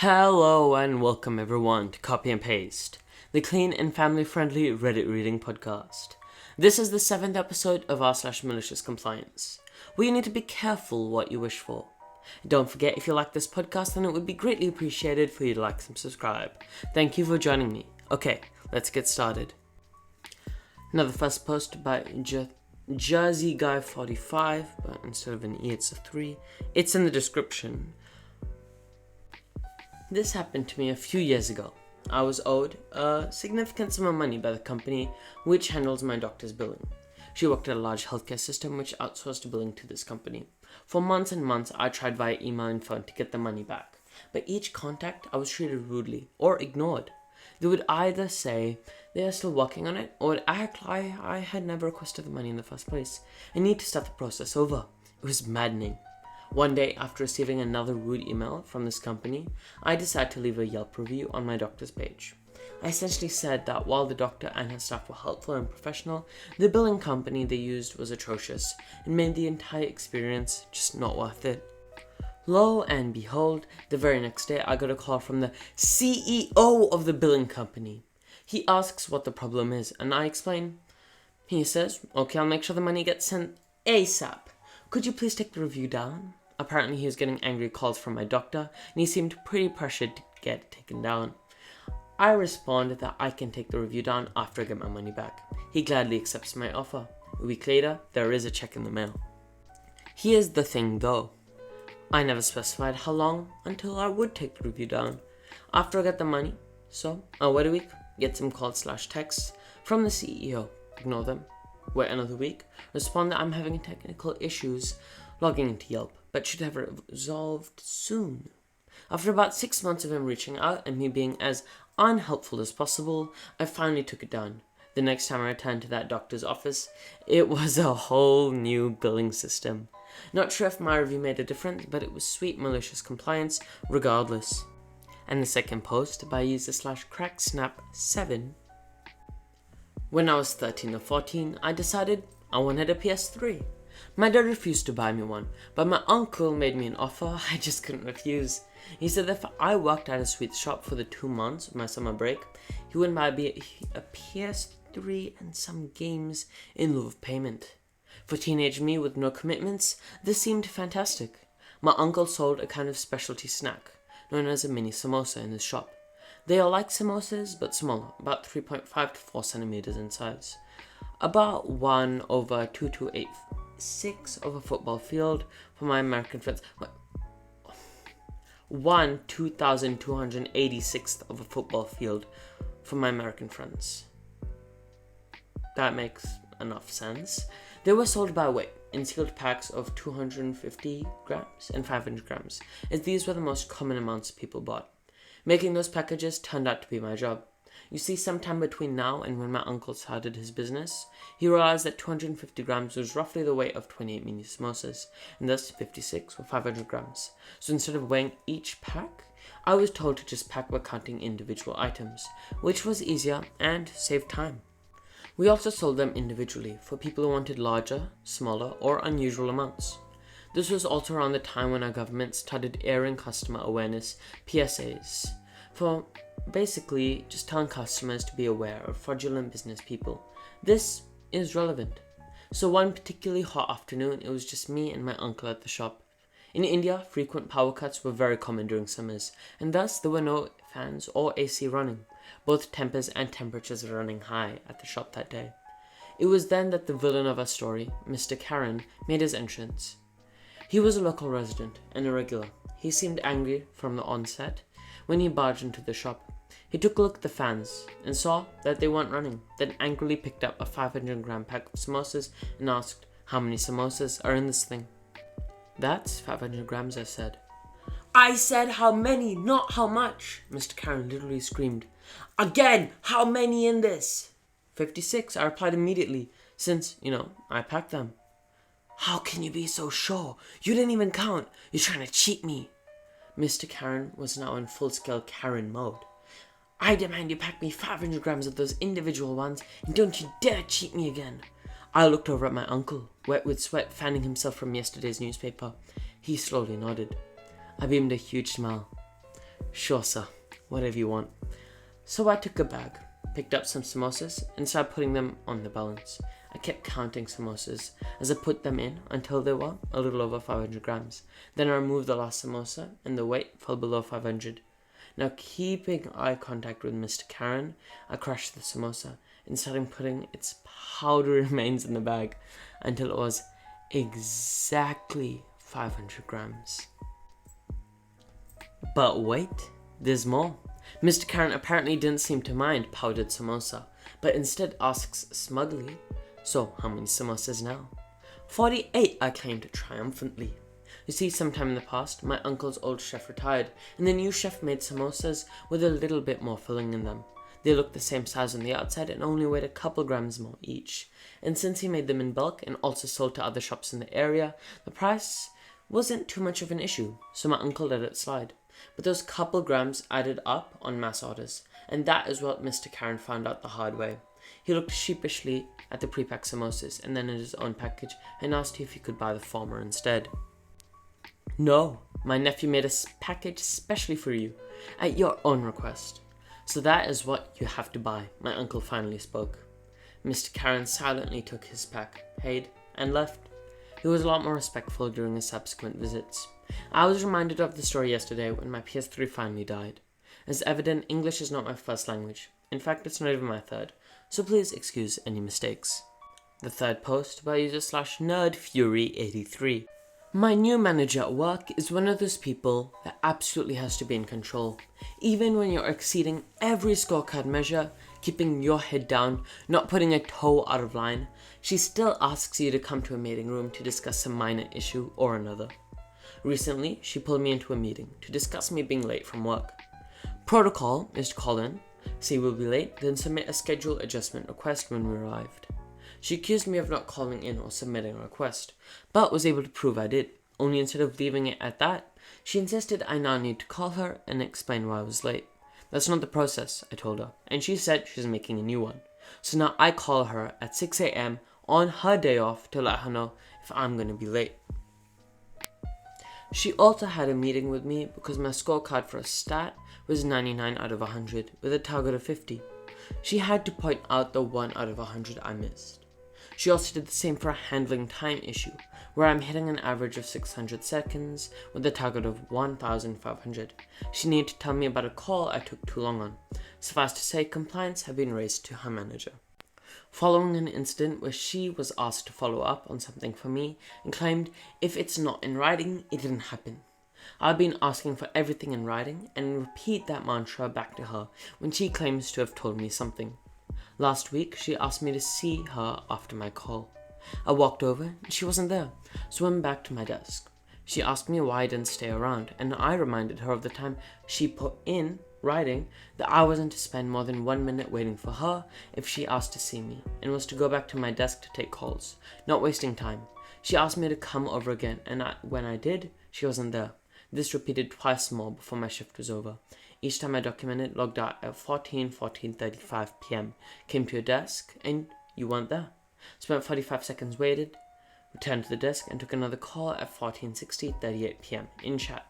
Hello and welcome everyone to Copy and Paste, the clean and family-friendly Reddit reading podcast. This is the 7th episode of r/MaliciousCompliance, where you need to be careful what you wish for. Don't forget, if you like this podcast, then it would be greatly appreciated for you to like and subscribe. Thank you for joining me. Okay, let's get started. Now the first post by Jersey Guy 45, but instead of an E it's a 3. It's in the description. This happened to me a few years ago. I was owed a significant sum of money by the company which handles my doctor's billing. She worked at a large healthcare system which outsourced billing to this company. For months and months, I tried via email and phone to get the money back, but each contact I was treated rudely or ignored. They would either say they are still working on it or would act like I had never requested the money in the first place and need to start the process over. It was maddening. One day, after receiving another rude email from this company, I decided to leave a Yelp review on my doctor's page. I essentially said that while the doctor and her staff were helpful and professional, the billing company they used was atrocious and made the entire experience just not worth it. Lo and behold, the very next day I got a call from the CEO of the billing company. He asks what the problem is, and I explain. He says, okay, I'll make sure the money gets sent ASAP. Could you please take the review down? Apparently he was getting angry calls from my doctor, and he seemed pretty pressured to get it taken down. I responded that I can take the review down after I get my money back. He gladly accepts my offer. A week later, there is a check in the mail. Here's the thing though. I never specified how long until I would take the review down. After I get the money, so I'll wait a week, get some calls/texts from the CEO, ignore them. Wait another week, respond that I'm having technical issues logging into Yelp, but should have resolved soon. After about 6 months of him reaching out and me being as unhelpful as possible, I finally took it down. The next time I returned to that doctor's office, it was a whole new billing system. Not sure if my review made a difference, but it was sweet malicious compliance regardless. And the second post by user/cracksnap7. When I was 13 or 14, I decided I wanted a PS3. My dad refused to buy me one, but my uncle made me an offer I just couldn't refuse. He said that if I worked at a sweet shop for the 2 months of my summer break, he wouldn't buy me a PS3 and some games in lieu of payment. For teenage me with no commitments, this seemed fantastic. My uncle sold a kind of specialty snack, known as a mini samosa in his shop. They are like samosas, but smaller, about 3.5 to 4 centimeters in size. About 1/2286 of a football field for my American friends. 1/2286th of a football field for my American friends. That makes enough sense. They were sold by weight in sealed packs of 250 grams and 500 grams, as these were the most common amounts people bought. Making those packages turned out to be my job. You see, sometime between now and when my uncle started his business, he realized that 250 grams was roughly the weight of 28 mini samosas, and thus 56 were 500 grams. So instead of weighing each pack, I was told to just pack by counting individual items, which was easier and saved time. We also sold them individually for people who wanted larger, smaller, or unusual amounts. This was also around the time when our government started airing customer awareness PSAs for basically just telling customers to be aware of fraudulent business people. This is relevant. So one particularly hot afternoon, it was just me and my uncle at the shop. In India, frequent power cuts were very common during summers, and thus there were no fans or AC running. Both tempers and temperatures were running high at the shop that day. It was then that the villain of our story, Mr. Karen, made his entrance. He was a local resident and a regular. He seemed angry from the onset when he barged into the shop. He took a look at the fans and saw that they weren't running, then angrily picked up a 500-gram pack of samosas and asked, "How many samosas are in this thing?" "That's 500 grams, I said. "I said how many, not how much," Mr. Karen literally screamed. "Again, how many in this?" 56, I replied immediately, since, I packed them. "How can you be so sure? You didn't even count. You're trying to cheat me." Mr. Karen was now in full-scale Karen mode. "I demand you pack me 500 grams of those individual ones, and don't you dare cheat me again." I looked over at my uncle, wet with sweat, fanning himself from yesterday's newspaper. He slowly nodded. I beamed a huge smile. Sure, sir. Whatever you want. So I took a bag, picked up some samosas, and started putting them on the balance. I kept counting samosas as I put them in until they were a little over 500 grams. Then I removed the last samosa, and the weight fell below 500. Now, keeping eye contact with Mr. Karen, I crushed the samosa and started putting its powdery remains in the bag until it was exactly 500 grams. But wait, there's more. Mr. Karen apparently didn't seem to mind powdered samosa, but instead asks smugly, "So, how many samosas now?" 48, I claimed triumphantly. You see, sometime in the past, my uncle's old chef retired, and the new chef made samosas with a little bit more filling in them. They looked the same size on the outside and only weighed a couple grams more each. And since he made them in bulk and also sold to other shops in the area, the price wasn't too much of an issue, so my uncle let it slide. But those couple grams added up on mass orders, and that is what Mr. Karen found out the hard way. He looked sheepishly at the pre-packed samosas and then at his own package and asked if he could buy the former instead. "No, my nephew made a package specially for you, at your own request. So that is what you have to buy," my uncle finally spoke. Mr. Karen silently took his pack, paid, and left. He was a lot more respectful during his subsequent visits. I was reminded of the story yesterday when my PS3 finally died. As evident, English is not my first language. In fact, it's not even my third, so please excuse any mistakes. The third post by user/nerdfury83. My new manager at work is one of those people that absolutely has to be in control. Even when you're exceeding every scorecard measure, keeping your head down, not putting a toe out of line, she still asks you to come to a meeting room to discuss some minor issue or another. Recently, she pulled me into a meeting to discuss me being late from work. Protocol is to call in, say we'll be late, then submit a schedule adjustment request when we arrived. She accused me of not calling in or submitting a request, but was able to prove I did. Only instead of leaving it at that, she insisted I now need to call her and explain why I was late. That's not the process, I told her, and she said she's making a new one. So now I call her at 6 a.m. on her day off to let her know if I'm going to be late. She also had a meeting with me because my scorecard for a stat was 99 out of 100 with a target of 50. She had to point out the 1 out of 100 I missed. She also did the same for a handling time issue, where I'm hitting an average of 600 seconds with a target of 1,500. She needed to tell me about a call I took too long on. Suffice to say, compliance had been raised to her manager. Following an incident where she was asked to follow up on something for me and claimed if it's not in writing, it didn't happen. I've been asking for everything in writing and repeat that mantra back to her when she claims to have told me something. Last week, she asked me to see her after my call. I walked over and she wasn't there, so I went back to my desk. She asked me why I didn't stay around, and I reminded her of the time she put in writing that I wasn't to spend more than 1 minute waiting for her if she asked to see me, and was to go back to my desk to take calls, not wasting time. She asked me to come over again, and when I did, she wasn't there. This repeated twice more before my shift was over. Each time I documented, logged out at 14:35 p.m, came to your desk, and you weren't there. Spent 45 seconds waited, returned to the desk, and took another call at 14:38 p.m. in chat.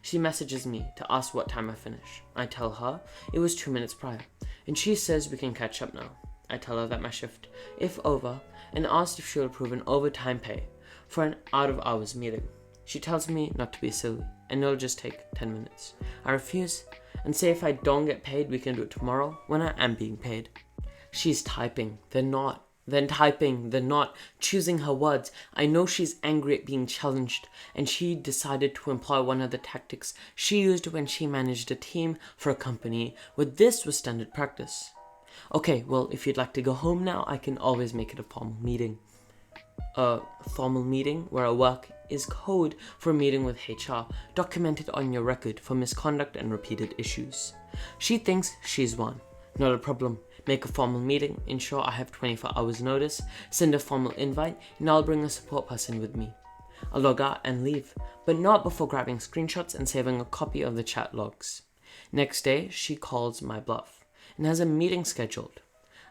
She messages me to ask what time I finish. I tell her it was 2 minutes prior, and she says we can catch up now. I tell her that my shift, if over, and asked if she'll approve an overtime pay for an out-of-hours meeting. She tells me not to be silly, and it'll just take 10 minutes. I refuse, and say if I don't get paid, we can do it tomorrow when I am being paid. She's typing, then not, then typing, then not, choosing her words. I know she's angry at being challenged, and she decided to employ one of the tactics she used when she managed a team for a company where this was standard practice. Okay, well, if you'd like to go home now, I can always make it a formal meeting. A formal meeting where a work is code for a meeting with HR, documented on your record for misconduct and repeated issues. She thinks she's won. Not a problem. Make a formal meeting, ensure I have 24 hours notice, send a formal invite, and I'll bring a support person with me. I'll log out and leave, but not before grabbing screenshots and saving a copy of the chat logs. Next day, she calls my bluff and has a meeting scheduled.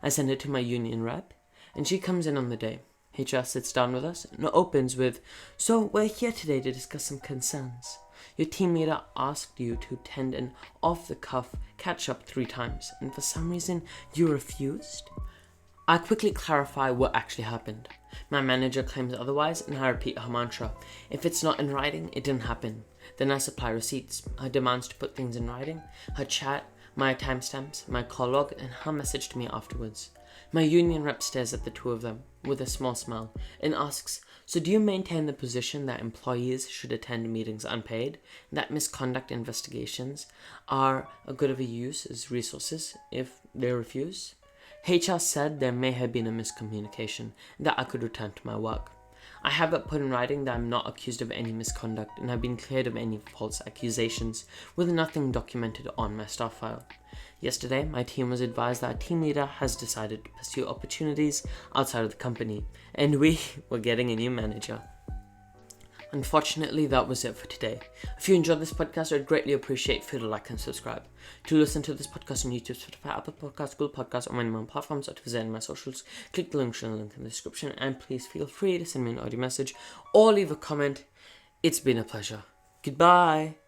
I send it to my union rep, and she comes in on the day. HR sits down with us and opens with, "So we're here today to discuss some concerns. Your team leader asked you to attend an off-the-cuff catch-up 3 times, and for some reason you refused? I quickly clarify what actually happened. My manager claims otherwise, and I repeat her mantra. If it's not in writing, it didn't happen. Then I supply receipts, her demands to put things in writing, her chat, my timestamps, my call log, and her message to me afterwards. My union rep stares at the two of them with a small smile and asks, "So do you maintain the position that employees should attend meetings unpaid, and that misconduct investigations are a good of a use as resources if they refuse?" HR said there may have been a miscommunication and that I could return to my work. I have it put in writing that I'm not accused of any misconduct and have been cleared of any false accusations, with nothing documented on my staff file. Yesterday, my team was advised that our team leader has decided to pursue opportunities outside of the company, and we were getting a new manager. Unfortunately, that was it for today. If you enjoyed this podcast, I'd greatly appreciate if you to like and subscribe. To listen to this podcast on YouTube, Spotify, Apple Podcasts, Google Podcasts, or many more platforms, or to visit my socials, click the link in the description, and please feel free to send me an audio message or leave a comment. It's been a pleasure. Goodbye.